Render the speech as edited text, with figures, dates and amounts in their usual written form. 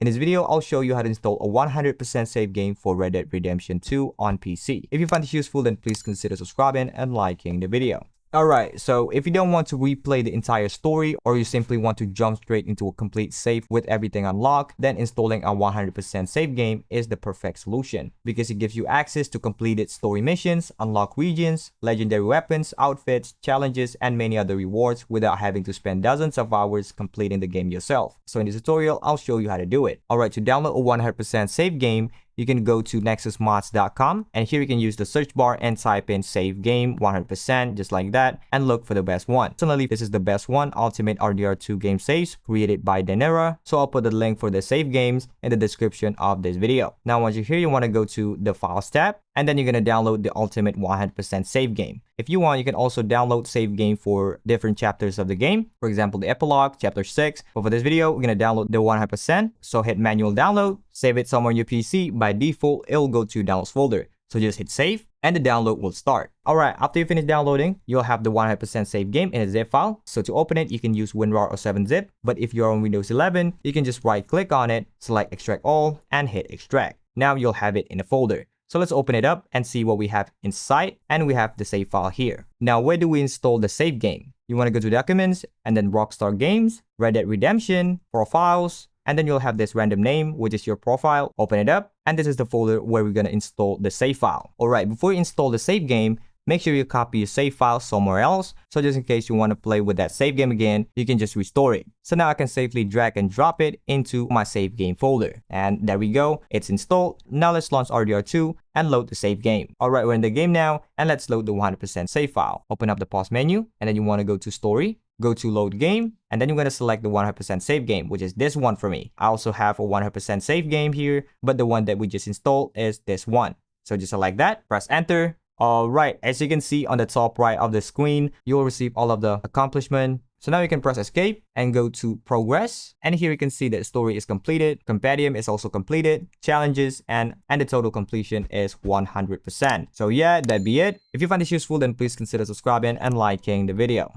In this video, I'll show you how to install a 100% save game for Red Dead Redemption 2 on PC. If you find this useful, then please consider subscribing and liking the video. Alright, so if you don't want to replay the entire story or you simply want to jump straight into a complete save with everything unlocked, then installing a 100% save game is the perfect solution because it gives you access to completed story missions, unlocked regions, legendary weapons, outfits, challenges, and many other rewards without having to spend dozens of hours completing the game yourself. So in this tutorial, I'll show you how to do it. Alright, to download a 100% save game, you can go to nexusmods.com and here you can use the search bar and type in save game 100% just like that and look for the best one. Personally, this is the best one, Ultimate RDR2 game saves created by Denera. So I'll put the link for the save games in the description of this video. Now once you're here, you want to go to the files tab and then you're going to download the Ultimate 100% save game. If you want, you can also download save game for different chapters of the game. For example, the epilogue, chapter 6. But for this video, we're going to download the 100%. So hit manual download, save it somewhere on your PC. By default, it'll go to downloads folder. So just hit save and the download will start. Alright, after you finish downloading, you'll have the 100% save game in a zip file. So to open it, you can use WinRAR or 7-zip. But if you're on Windows 11, you can just right click on it, select extract all and hit extract. Now you'll have it in a folder. So let's open it up and see what we have inside, and we have the save file here. Now, where do we install the save game? You want to go to Documents, and then Rockstar Games, Red Dead Redemption, Profiles, and then you'll have this random name, which is your profile. Open it up, and this is the folder where we're going to install the save file. Alright, before you install the save game, make sure you copy your save file somewhere else. So just in case you want to play with that save game again, you can just restore it. So now I can safely drag and drop it into my save game folder. And there we go, it's installed. Now let's launch RDR2 and load the save game. Alright, we're in the game now and let's load the 100% save file. Open up the pause menu and then you want to go to story, go to load game, and then you're going to select the 100% save game, which is this one for me. I also have a 100% save game here, but the one that we just installed is this one. So just select that, press enter. Alright, as you can see on the top right of the screen, you will receive all of the accomplishment. So now you can press escape and go to progress. And here you can see that story is completed, compendium is also completed, challenges, and the total completion is 100%. So yeah, that'd be it. If you find this useful, then please consider subscribing and liking the video.